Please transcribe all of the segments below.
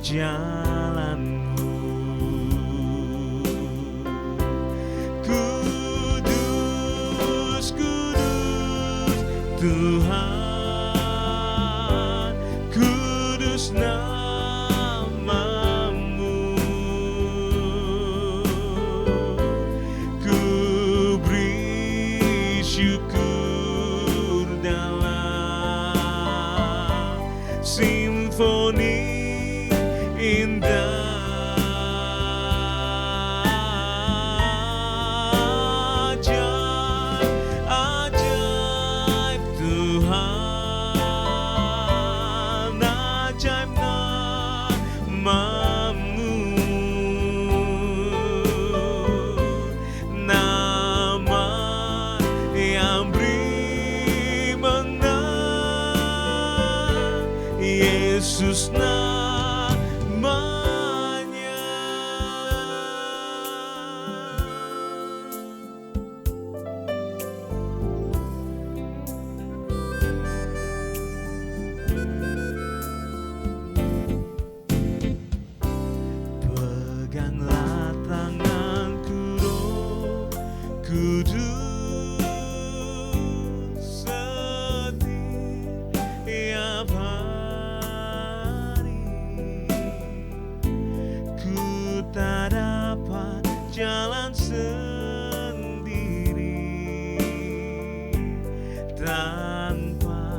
jalanmu. Kudus, kudus Tuhan, kudus namamu. Ku beri syukur dalam simfoni indah. Ajaib Tuhan, ajaib namamu. Nama yang beri menang, Yesus namanya. Peganglah tanganku, Roh Kudus, setiap hari. Ku tak dapat jalan sendiri tanpa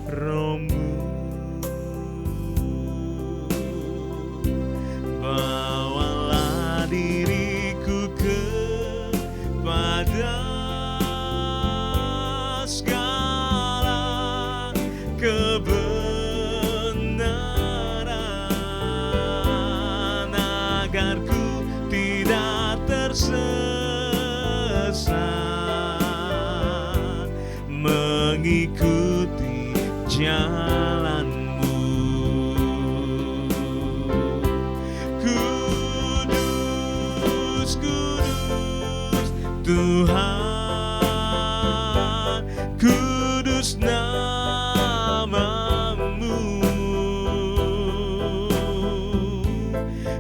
Roh-Mu. Bawalah diriku kepada segala kebenaran, agar ku tidak tersesat mengikuti jalanmu. Kudus, kudus Tuhan, kudus namamu.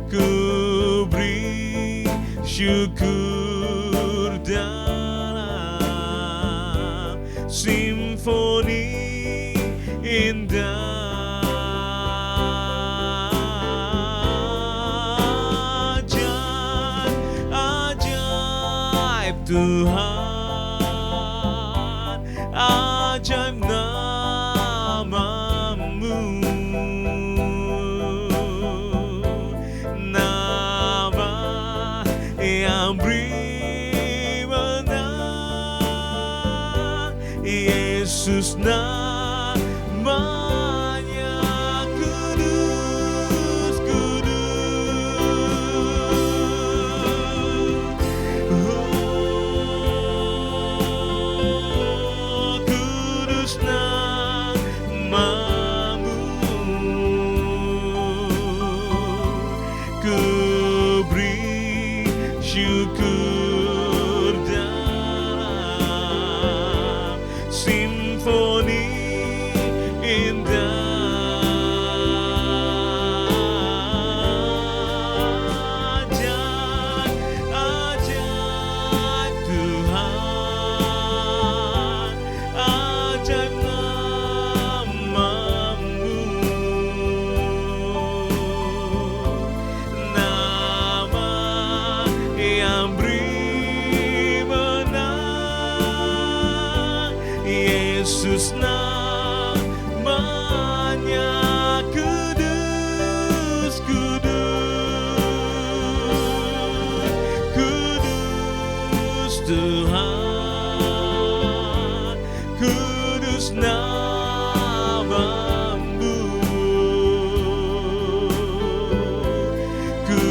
Ku beri syukur dalam simfoni indah. Ajaib Tuhan, ajaib namamu. Nama yang beri menang, Yesus namanya. Kudus, kudus namamu. Ku beri syukur dalam simfoni indah. Ajaib Tuhan, ajaib namamu. Nama yang beri menang, Yesus namanya. Kudus, kudus, kudus Tuhan, kudus namamu. Ku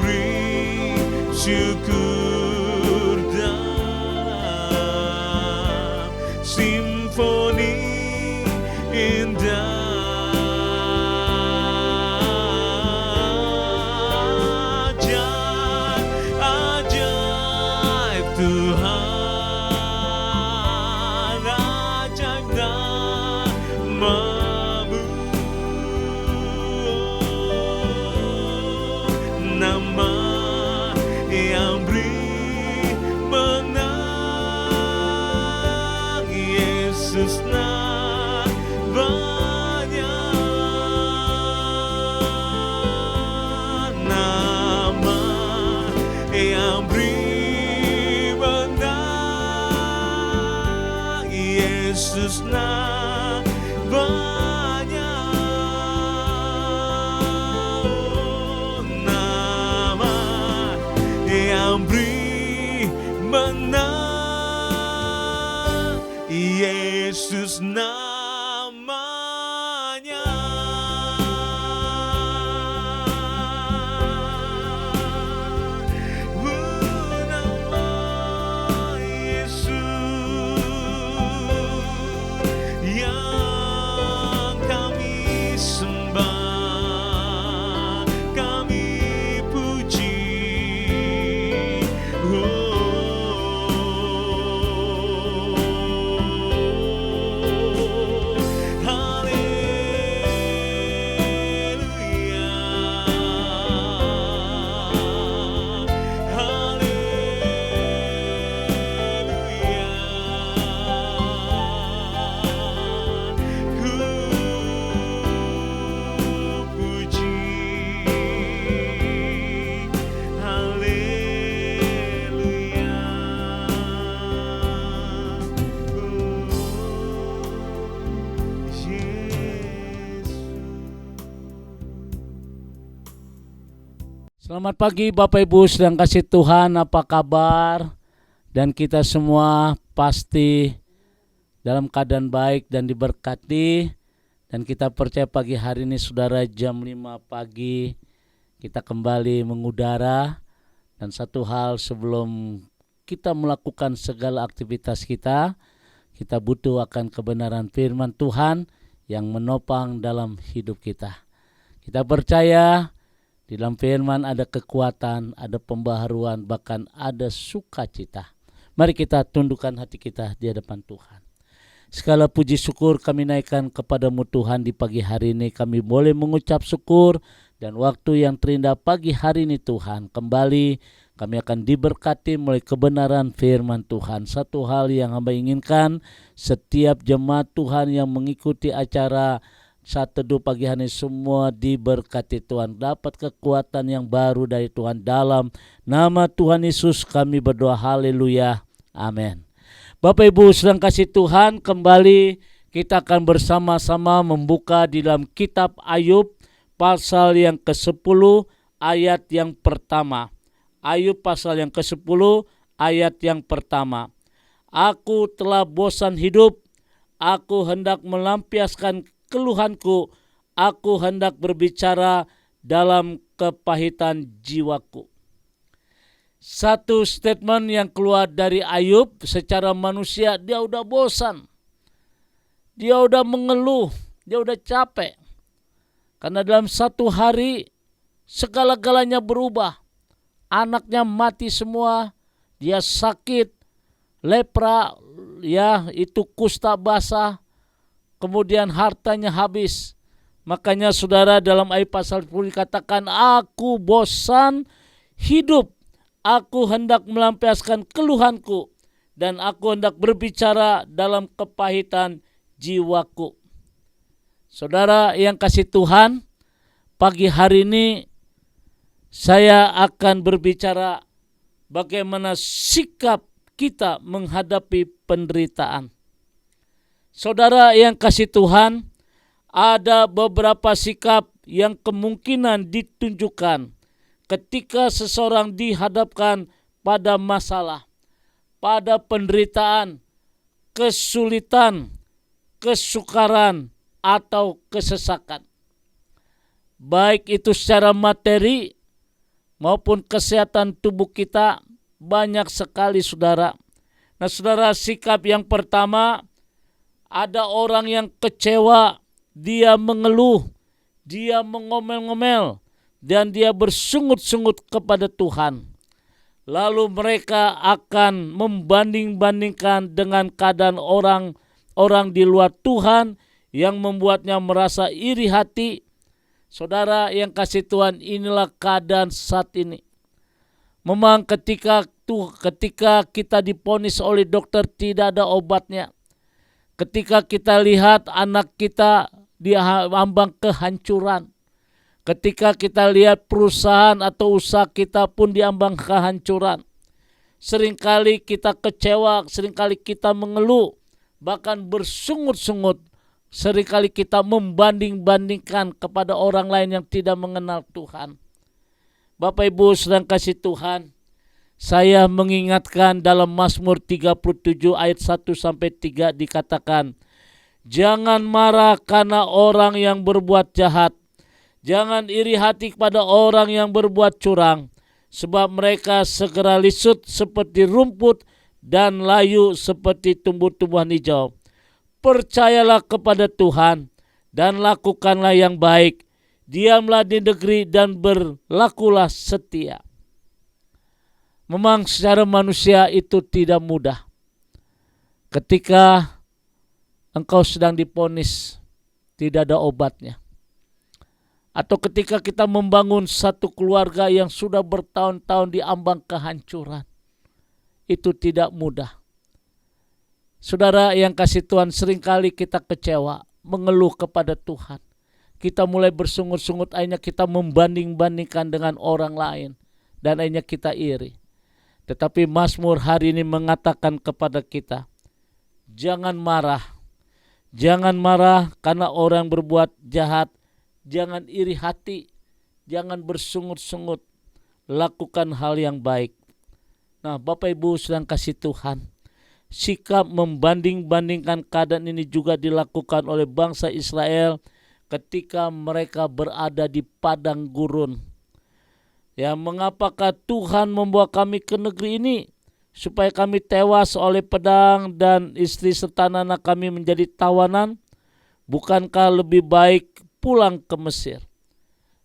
beri syukur dalam simfoni indah. Ajaib Tuhan, ajaib namamu. Yesus namanya, nama yang beri menang, Yesus namanya. Nama Yesus yang kami sembah, kami puji. Selamat pagi Bapak Ibu sedang kasih Tuhan, apa kabar? Dan kita semua pasti dalam keadaan baik dan diberkati. Dan kita percaya pagi hari ini saudara jam 5 pagi kita kembali mengudara. Dan satu hal sebelum kita melakukan segala aktivitas kita butuh akan kebenaran firman Tuhan yang menopang dalam hidup kita. Kita percaya di dalam firman ada kekuatan, ada pembaharuan, bahkan ada sukacita. Mari kita tundukkan hati kita di hadapan Tuhan. Segala puji syukur kami naikkan kepadamu Tuhan di pagi hari ini. Kami boleh mengucap syukur dan waktu yang terindah pagi hari ini Tuhan. Kembali kami akan diberkati melalui kebenaran firman Tuhan. Satu hal yang hamba inginkan, setiap jemaat Tuhan yang mengikuti acara Saat Teduh pagi hari ini semua diberkati Tuhan, dapat kekuatan yang baru dari Tuhan. Dalam nama Tuhan Yesus kami berdoa, haleluya, amin. Bapak Ibu sedang kasih Tuhan, kembali kita akan bersama-sama membuka di dalam kitab Ayub pasal yang ke-10 ayat yang pertama. Ayub pasal yang ke-10 ayat yang pertama. Aku telah bosan hidup, aku hendak melampiaskan keluhanku, aku hendak berbicara dalam kepahitan jiwaku. Satu statement yang keluar dari Ayub, secara manusia dia udah bosan. Dia udah mengeluh, dia udah capek. Karena dalam satu hari segala-galanya berubah. Anaknya mati semua, dia sakit, lepra, ya itu kusta basah. Kemudian hartanya habis. Makanya saudara dalam ayat pasal 10 dikatakan, aku bosan hidup, aku hendak melampiaskan keluhanku, dan aku hendak berbicara dalam kepahitan jiwaku. Saudara yang kasih Tuhan, pagi hari ini saya akan berbicara bagaimana sikap kita menghadapi penderitaan. Saudara yang kasih Tuhan, ada beberapa sikap yang kemungkinan ditunjukkan ketika seseorang dihadapkan pada masalah, pada penderitaan, kesulitan, kesukaran, atau kesesakan. Baik itu secara materi maupun kesehatan tubuh kita, banyak sekali saudara. Nah saudara, sikap yang pertama, ada orang yang kecewa, dia mengeluh, dia mengomel-ngomel, dan dia bersungut-sungut kepada Tuhan. Lalu mereka akan membanding-bandingkan dengan keadaan orang di luar Tuhan yang membuatnya merasa iri hati. Saudara yang kasih Tuhan, inilah keadaan saat ini. Memang ketika kita divonis oleh dokter tidak ada obatnya. Ketika kita lihat anak kita diambang kehancuran. Ketika kita lihat perusahaan atau usaha kita pun diambang kehancuran. Seringkali kita kecewa, seringkali kita mengeluh. bahkan bersungut-sungut. Seringkali kita membanding-bandingkan kepada orang lain yang tidak mengenal Tuhan. Bapak Ibu sedang kasih Tuhan, saya mengingatkan dalam Mazmur 37 ayat 1-3 dikatakan, jangan marah karena orang yang berbuat jahat. Jangan iri hati kepada orang yang berbuat curang, sebab mereka segera lisut seperti rumput dan layu seperti tumbuh-tumbuhan hijau. Percayalah kepada Tuhan dan lakukanlah yang baik. Diamlah di negeri dan berlakulah setia. Memang secara manusia itu tidak mudah. Ketika engkau sedang divonis tidak ada obatnya. Atau ketika kita membangun satu keluarga yang sudah bertahun-tahun diambang kehancuran. Itu tidak mudah. Saudara yang kasih Tuhan, seringkali kita kecewa, mengeluh kepada Tuhan. Kita mulai bersungut-sungut, akhirnya kita membanding-bandingkan dengan orang lain. Dan akhirnya kita iri. Tetapi Mazmur hari ini mengatakan kepada kita, jangan marah. Jangan marah karena orang berbuat jahat. Jangan iri hati. Jangan bersungut-sungut. Lakukan hal yang baik. Nah, Bapak Ibu sedang kasih Tuhan. Sikap membanding-bandingkan keadaan ini juga dilakukan oleh bangsa Israel ketika mereka berada di padang gurun. Ya, mengapakah Tuhan membawa kami ke negeri ini? Supaya kami tewas oleh pedang dan istri serta anak kami menjadi tawanan? Bukankah lebih baik pulang ke Mesir?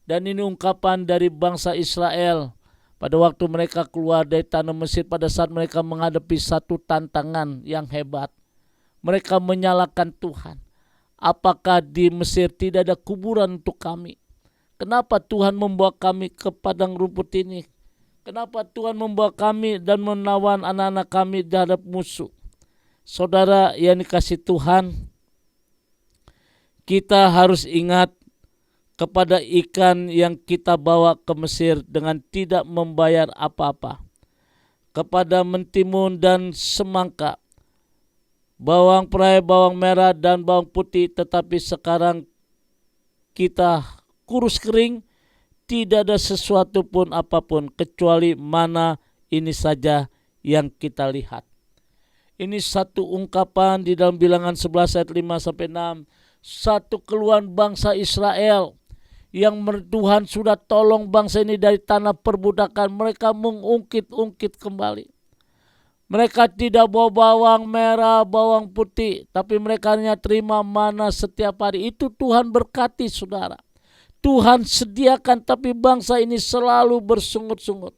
Dan ini ungkapan dari bangsa Israel pada waktu mereka keluar dari tanah Mesir, pada saat mereka menghadapi satu tantangan yang hebat. Mereka menyalahkan Tuhan. Apakah di Mesir tidak ada kuburan untuk kami? Kenapa Tuhan membawa kami ke padang rumput ini? Kenapa Tuhan membawa kami dan menawan anak-anak kami terhadap musuh? Saudara yang dikasih Tuhan, kita harus ingat kepada ikan yang kita bawa ke Mesir dengan tidak membayar apa-apa. Kepada mentimun dan semangka, bawang perai, bawang merah, dan bawang putih, tetapi sekarang kita kurus kering, tidak ada sesuatu pun apapun kecuali mana ini saja yang kita lihat. Ini satu ungkapan di dalam Bilangan 11 ayat 5-6, satu keluhan bangsa Israel yang Tuhan sudah tolong bangsa ini dari tanah perbudakan. Mereka mengungkit-ungkit kembali. Mereka tidak bawa bawang merah, bawang putih, tapi mereka hanya terima mana setiap hari. Itu Tuhan berkati, saudara. Tuhan sediakan, tapi bangsa ini selalu bersungut-sungut.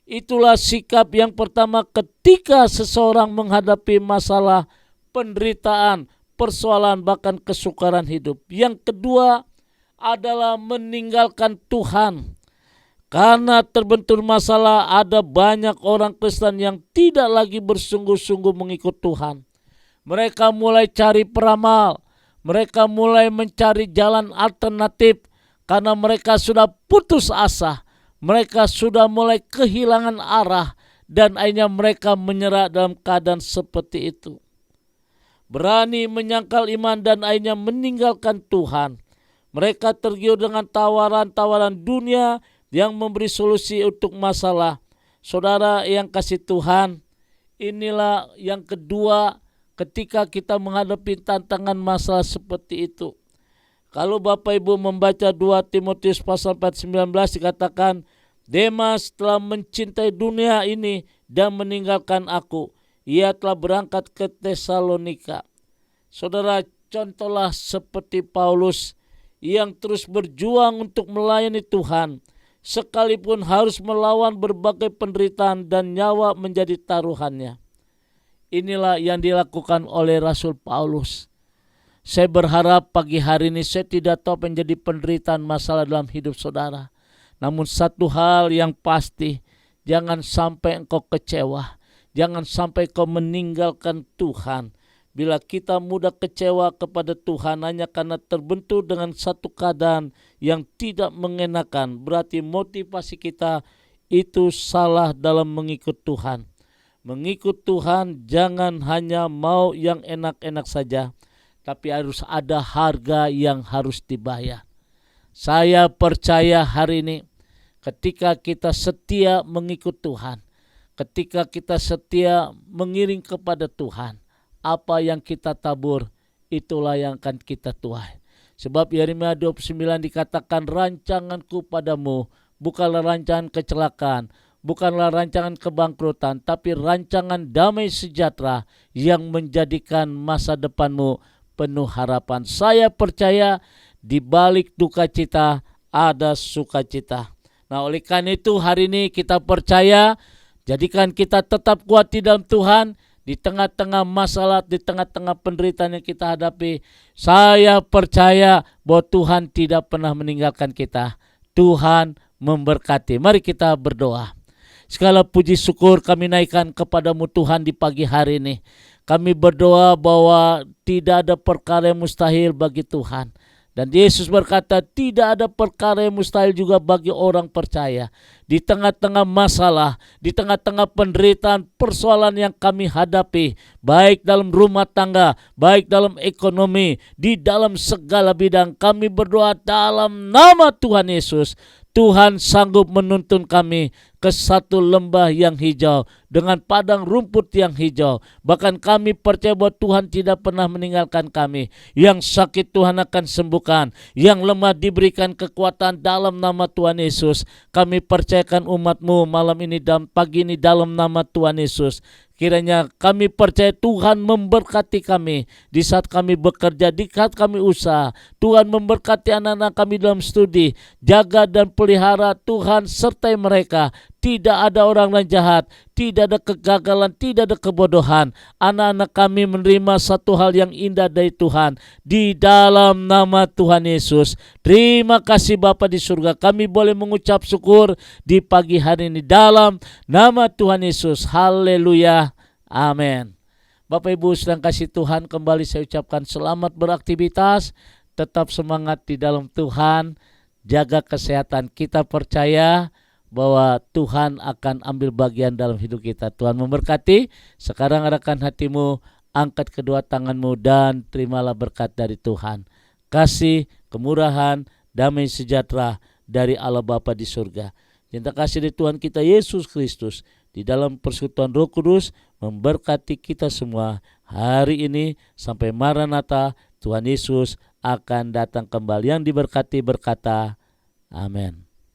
Itulah sikap yang pertama ketika seseorang menghadapi masalah, penderitaan, persoalan, bahkan kesukaran hidup. Yang kedua adalah meninggalkan Tuhan. Karena terbentur masalah, ada banyak orang Kristen yang tidak lagi bersungguh-sungguh mengikut Tuhan. Mereka mulai cari peramal, mereka mulai mencari jalan alternatif karena mereka sudah putus asa, mereka sudah mulai kehilangan arah, dan akhirnya mereka menyerah dalam keadaan seperti itu. Berani menyangkal iman dan akhirnya meninggalkan Tuhan. Mereka tergiur dengan tawaran-tawaran dunia yang memberi solusi untuk masalah. Saudara yang kasih Tuhan, inilah yang kedua ketika kita menghadapi tantangan masalah seperti itu. Kalau Bapak Ibu membaca 2 Timotius pasal 4:19 dikatakan, Demas telah mencintai dunia ini dan meninggalkan aku. Ia telah berangkat ke Tesalonika. Saudara, contohlah seperti Paulus yang terus berjuang untuk melayani Tuhan, sekalipun harus melawan berbagai penderitaan dan nyawa menjadi taruhannya. Inilah yang dilakukan oleh Rasul Paulus. Saya berharap pagi hari ini saya tidak tahu menjadi penderitaan masalah dalam hidup saudara. Namun satu hal yang pasti, jangan sampai engkau kecewa. Jangan sampai kau meninggalkan Tuhan. Bila kita mudah kecewa kepada Tuhan hanya karena terbentur dengan satu keadaan yang tidak mengenakan, berarti motivasi kita itu salah dalam mengikut Tuhan. Mengikut Tuhan jangan hanya mau yang enak-enak saja, tapi harus ada harga yang harus dibayar. Saya percaya hari ini ketika kita setia mengikut Tuhan, ketika kita setia mengiring kepada Tuhan, apa yang kita tabur itulah yang akan kita tuai. Sebab Yeremia 29 dikatakan, rancanganku padamu bukanlah rancangan kecelakaan, bukanlah rancangan kebangkrutan, tapi rancangan damai sejahtera yang menjadikan masa depanmu penuh harapan. Saya percaya di balik duka cita ada sukacita. Nah, oleh karena itu hari ini kita percaya, jadikan kita tetap kuat di dalam Tuhan. Di tengah-tengah masalah, di tengah-tengah penderitaan yang kita hadapi, saya percaya bahwa Tuhan tidak pernah meninggalkan kita. Tuhan memberkati. Mari kita berdoa. Segala puji syukur kami naikkan kepadamu Tuhan di pagi hari ini. Kami berdoa bahwa tidak ada perkara yang mustahil bagi Tuhan. Dan Yesus berkata, tidak ada perkara yang mustahil juga bagi orang percaya. Di tengah-tengah masalah, di tengah-tengah penderitaan, persoalan yang kami hadapi, baik dalam rumah tangga, baik dalam ekonomi, di dalam segala bidang, kami berdoa dalam nama Tuhan Yesus. Tuhan sanggup menuntun kami ke satu lembah yang hijau dengan padang rumput yang hijau. Bahkan kami percaya bahwa Tuhan tidak pernah meninggalkan kami. Yang sakit Tuhan akan sembuhkan, yang lemah diberikan kekuatan dalam nama Tuhan Yesus. Kami percayakan umat-Mu malam ini dan pagi ini dalam nama Tuhan Yesus. Kiranya kami percaya Tuhan memberkati kami di saat kami bekerja, di saat kami usaha. Tuhan memberkati anak-anak kami dalam studi. Jaga dan pelihara Tuhan sertai mereka. Tidak ada orang yang jahat, tidak ada kegagalan, tidak ada kebodohan. Anak-anak kami menerima satu hal yang indah dari Tuhan. Di dalam nama Tuhan Yesus. Terima kasih Bapa di surga. Kami boleh mengucap syukur di pagi hari ini dalam nama Tuhan Yesus. Haleluya. Amin. Bapak Ibu sedang kasih Tuhan, kembali saya ucapkan selamat beraktivitas. Tetap semangat di dalam Tuhan. Jaga kesehatan. Kita percaya bahwa Tuhan akan ambil bagian dalam hidup kita. Tuhan memberkati. Sekarang arahkan hatimu, angkat kedua tanganmu dan terimalah berkat dari Tuhan. Kasih, kemurahan, damai sejahtera dari Allah Bapa di surga. Cinta kasih dari Tuhan kita Yesus Kristus di dalam persekutuan Roh Kudus memberkati kita semua hari ini sampai Maranatha. Tuhan Yesus akan datang kembali. Yang diberkati berkata, amin.